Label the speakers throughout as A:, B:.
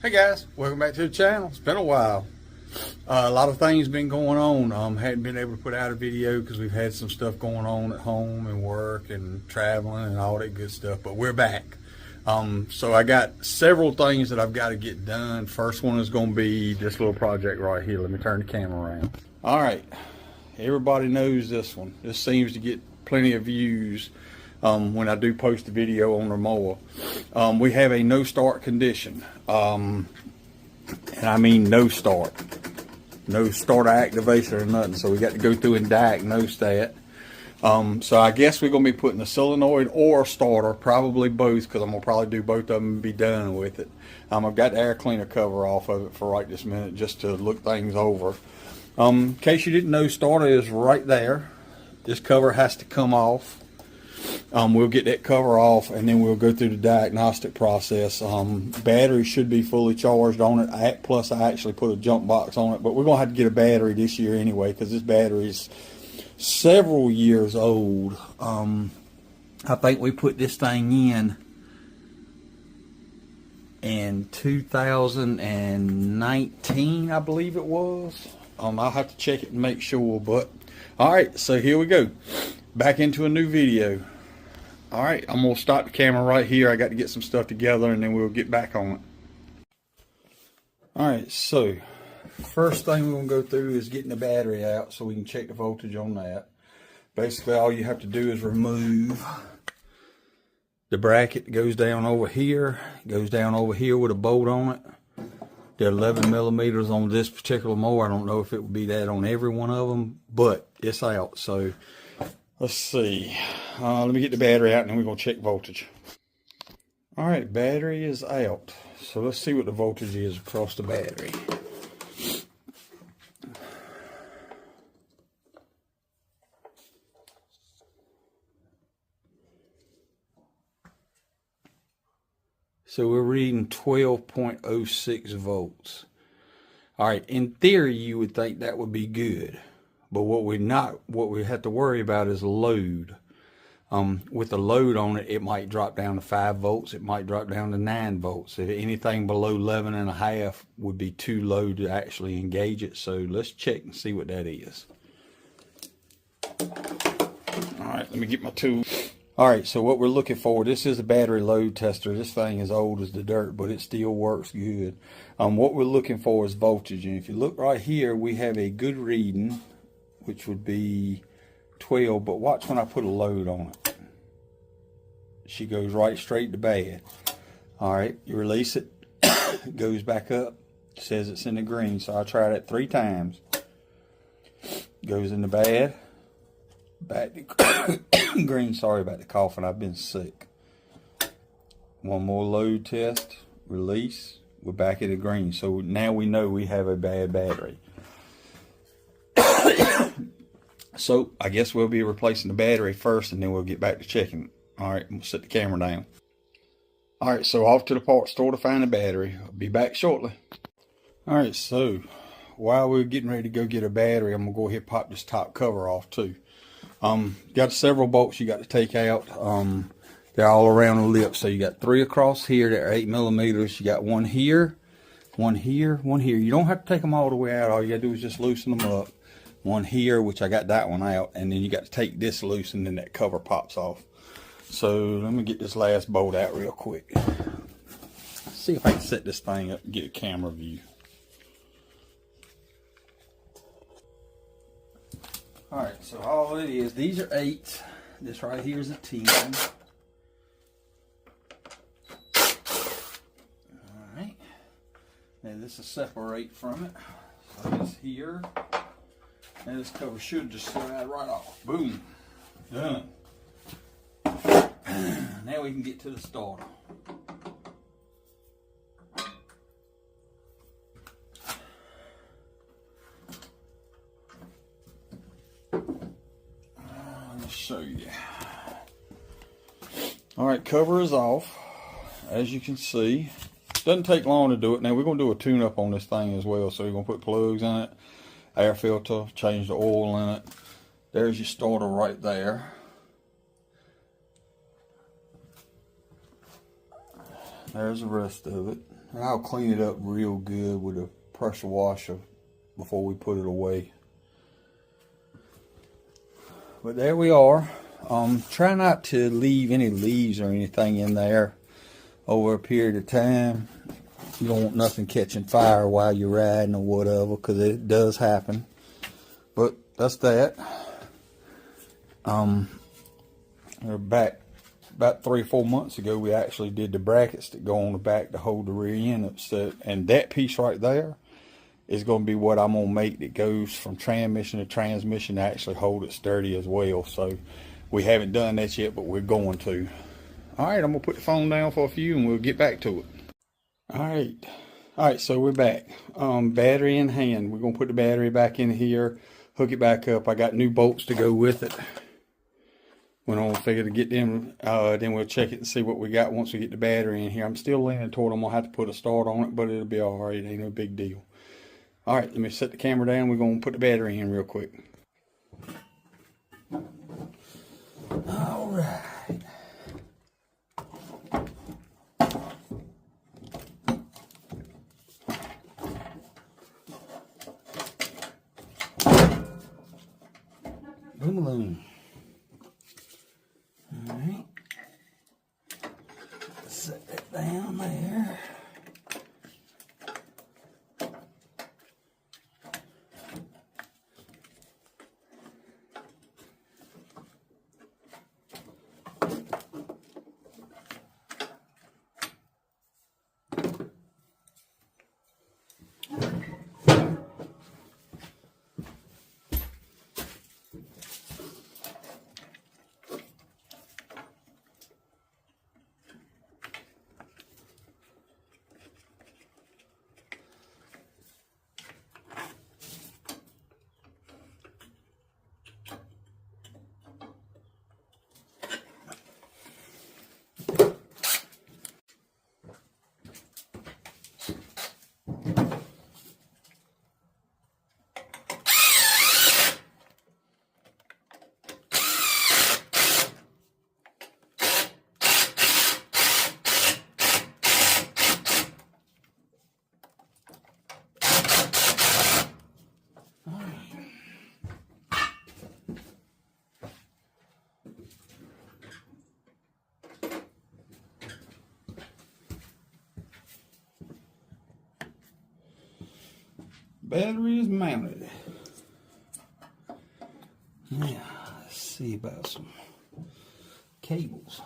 A: Hey guys, welcome back to the channel. It's been a while. A lot of things been going on. Hadn't been able to put out a video because we've had some stuff going on at home and work and traveling and all that good stuff, but we're back. So I got several things that I've got to get done. First one is going to be this little project right here. Let me turn the camera around. All right, everybody knows this one. This seems to get plenty of views when I do post a video on the mower. We have a no start condition, and I mean no start activation or nothing, so we got to go through and diagnose that. So I guess we're going to be putting a solenoid or a starter, probably both, because I'm going to probably do both of them and be done with it. I've got the air cleaner cover off of it for right this minute just to look things over. In case you didn't know, starter is right there. This cover has to come off. We'll get that cover off and then we'll go through the diagnostic process. Battery should be fully charged on it. Plus I actually put a jump box on it, but we're going to have to get a battery this year anyway because this battery is several years old. I think we put this thing in 2019, I believe it was. I'll have to check it and make sure, but alright, so here we go. Back into a new video. Alright, I'm going to stop the camera right here. I got to get some stuff together and then we'll get back on it. Alright, so first thing we're going to go through is getting the battery out so we can check the voltage on that. Basically all you have to do is remove the bracket that goes down over here. It goes down over here with a bolt on it. They're 11 millimeters on this particular mower. I don't know if it would be that on every one of them, but it's out. So let's see. Let me get the battery out and then we're going to check voltage. Alright, battery is out. So let's see what the voltage is across the battery. So we're reading 12.06 volts. Alright, in theory you would think that would be good. But what we have to worry about is load. With the load on it, it might drop down to 5 volts. It might drop down to 9 volts. If anything below 11.5 would be too low to actually engage it. So let's check and see what that is. Alright, let me get my tool. Alright, so what we're looking for, this is a battery load tester. This thing is old as the dirt, but it still works good. What we're looking for is voltage. And if you look right here, we have a good reading, which would be 12, but watch when I put a load on it. She goes right straight to bad. Alright, you release it, it goes back up, it says it's in the green, so I try that 3 times. Goes into bad, back to green. Sorry about the coughing, I've been sick. One more load test, release, we're back at the green. So now we know we have a bad battery. So I guess we'll be replacing the battery first and then we'll get back to checking. Alright, we'll set the camera down. Alright, so off to the parts store to find the battery. I'll be back shortly. Alright, so while we're getting ready to go get a battery, I'm going to go ahead and pop this top cover off too. Got several bolts you got to take out. They're all around the lip. So you got 3 across here that are 8 millimeters. You got one here, one here, one here. You don't have to take them all the way out. All you got to do is just loosen them up. One here, which I got that one out, and then you got to take this loose and then that cover pops off. So let me get this last bolt out real quick. See if I can set this thing up and get a camera view. Alright, so all it is, these are 8. This right here is a 10. Alright. Now this will separate from it. So this here. And this cover should just slide right off. Boom. Done. Now we can get to the starter. Let me show you. Alright, cover is off. As you can see. Doesn't take long to do it. Now we're going to do a tune-up on this thing as well. So we're going to put plugs in it. Air filter, change the oil in it. There's your starter right there. There's the rest of it. And I'll clean it up real good with a pressure washer before we put it away. But there we are. Try not to leave any leaves or anything in there over a period of time. You don't want nothing catching fire while you're riding or whatever, because it does happen. But that's that. We're back about 3 or 4 months ago. We actually did the brackets that go on the back to hold the rear end up. So, and that piece right there is going to be what I'm going to make that goes from transmission to transmission to actually hold it sturdy as well. So we haven't done that yet, but we're going to. All right, I'm going to put the phone down for a few and we'll get back to it. All right, so we're back. Battery in hand. We're going to put the battery back in here, hook it back up. I got new bolts to go with it. Went on, figure to get them, then we'll check it and see what we got once we get the battery in here. I'm still leaning toward I'm going to have to put a start on it, but it'll be all right. It ain't no big deal. All right, let me set the camera down. We're going to put the battery in real quick. All right. Boom. All right. Set that down there. Battery is mounted. Now, let's see about some cables.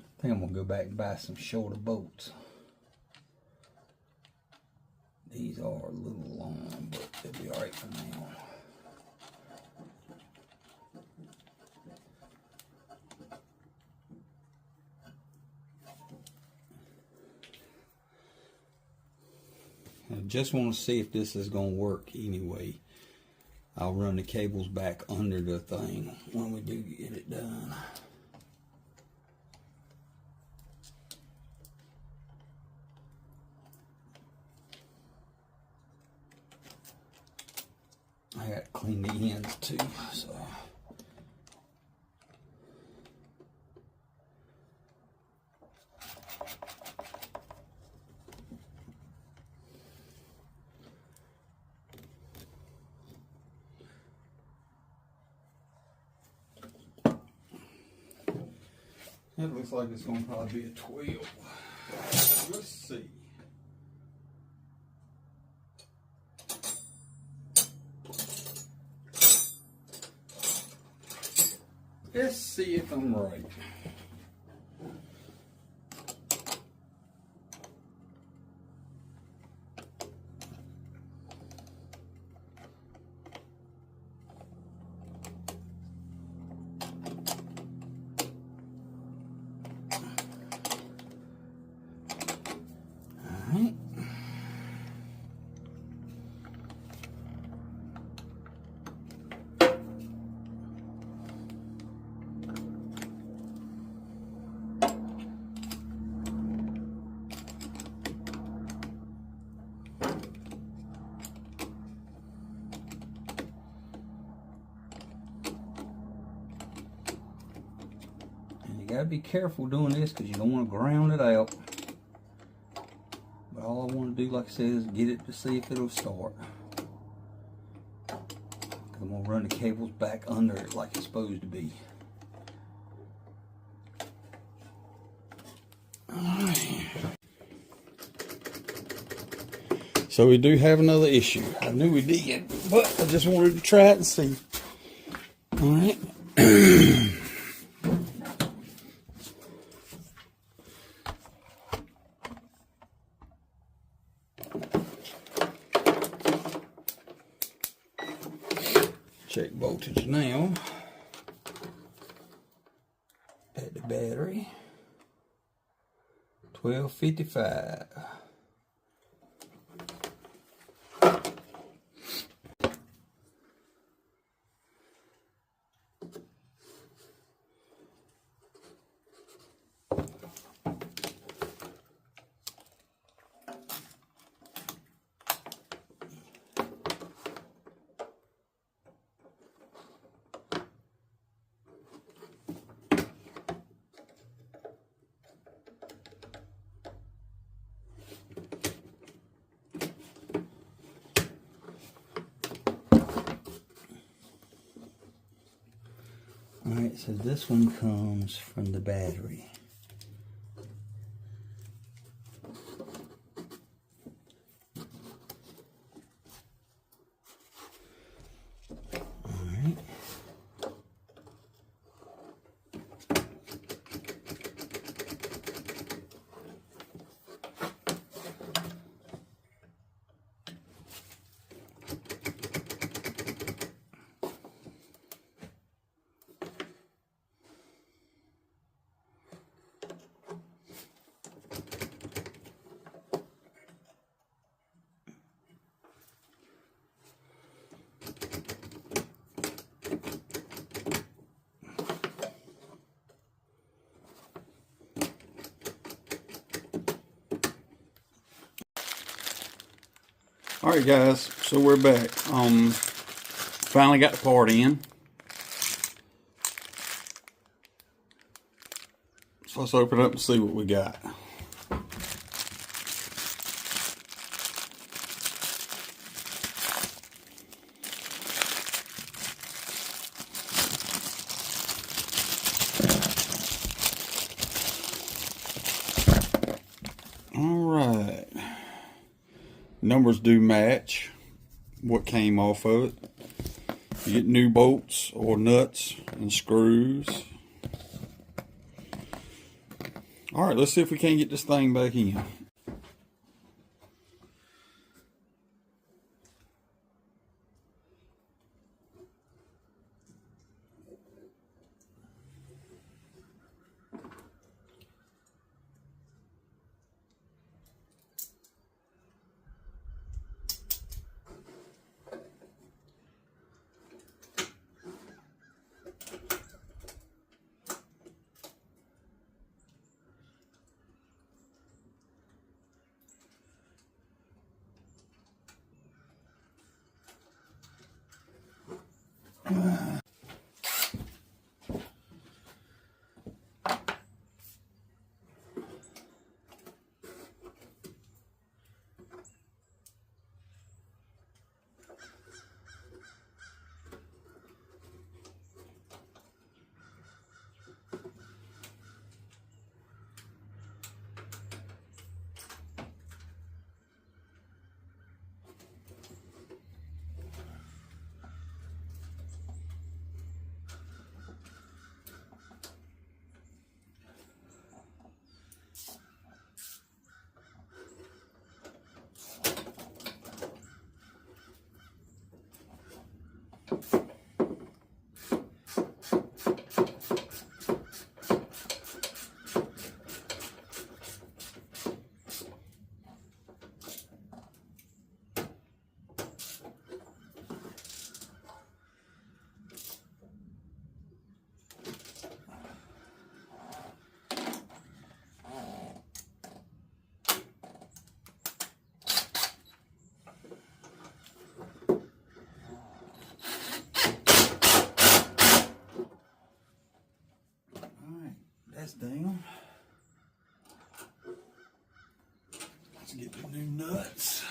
A: I think I'm going to go back and buy some shorter bolts. These are a little long, but they'll be alright for now. I just want to see if this is going to work anyway. I'll run the cables back under the thing when we do get it done. I got to clean the ends too, so. It looks like it's going to probably be a 12. Let's see. Let's see if I'm right. gotta be careful doing this because you don't want to ground it out. But all I want to do, like I said, is get it to see if it'll start. I'm gonna run the cables back under it like it's supposed to be. Alright. So we do have another issue. I knew we did, but I just wanted to try it and see. Alright. Check voltage now at the battery. 1255. Alright, so this one comes from the battery. Alright. Alright guys, so we're back. Finally got the part in. So let's open it up and see what we got. Alright. Numbers do match what came off of it. You get new bolts or nuts and screws. Alright, let's see if we can't get this thing back in. this down. Let's get the new nuts.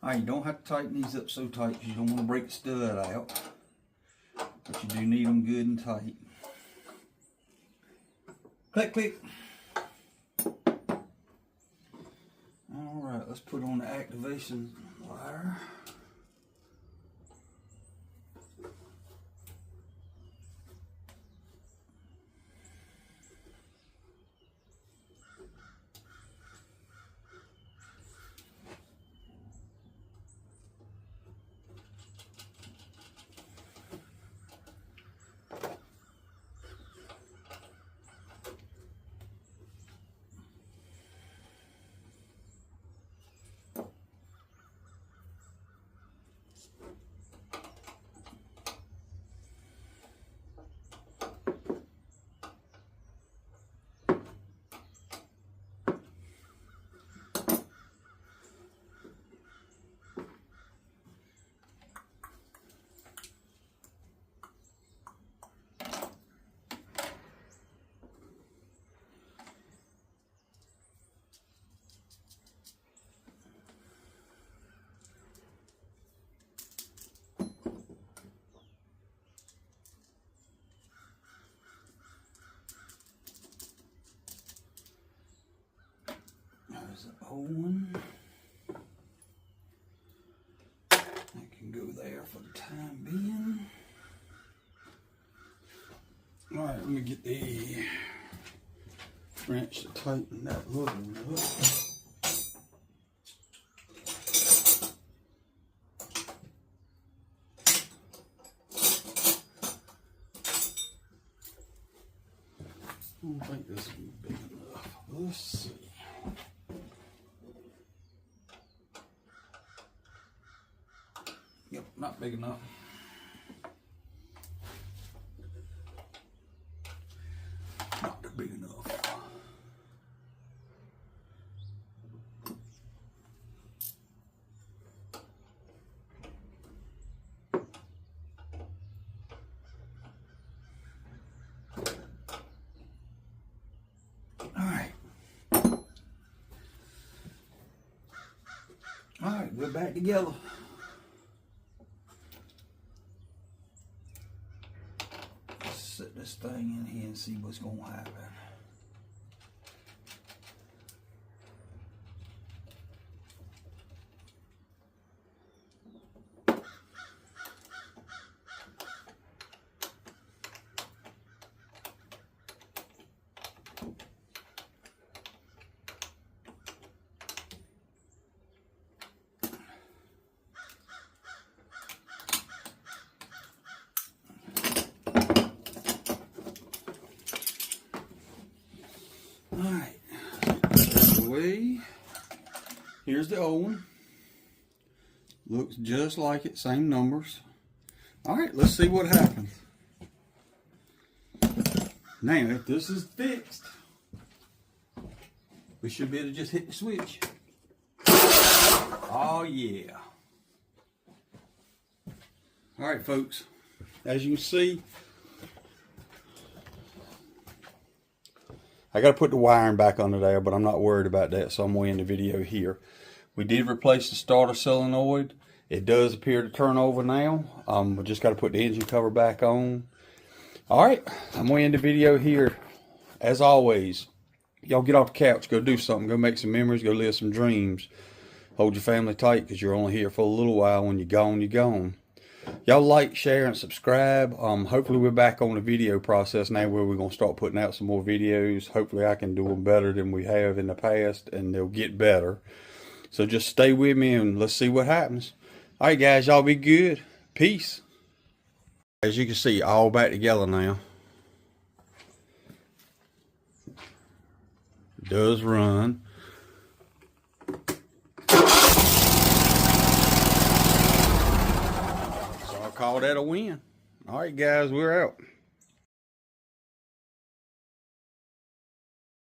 A: Alright, you don't have to tighten these up so tight because you don't want to break the stud out. But you do need them good and tight. Click, click. Alright, let's put on the activation wire. There's an old one. That can go there for the time being. Alright, let me get the wrench to tighten that little one up. I don't think this will be big enough. Let's see. Yep, not big enough. Not big enough. All right, we're back together. Let's set this thing in here and see what's going to happen. here's the old one. Looks just like it, same numbers. All right, let's see what happens. Now, if this is fixed, we should be able to just hit the switch. Oh yeah. All right, folks, as you can see, I got to put the wiring back under there, but I'm not worried about that, so I'm going to end the video here. We did replace the starter solenoid. It does appear to turn over now. We just got to put the engine cover back on. All right, I'm going to end the video here. As always, y'all get off the couch, go do something, go make some memories, go live some dreams. Hold your family tight, because you're only here for a little while. When you're gone, you're gone. Y'all like, share, and subscribe. Hopefully we're back on the video process now, where we're going to start putting out some more videos. Hopefully I can do them better than we have in the past, and they'll get better. So just stay with me and let's see what happens. All right, guys, y'all be good. Peace. As you can see, all back together now. It does run. So I'll call that a win. All right, guys, we're out.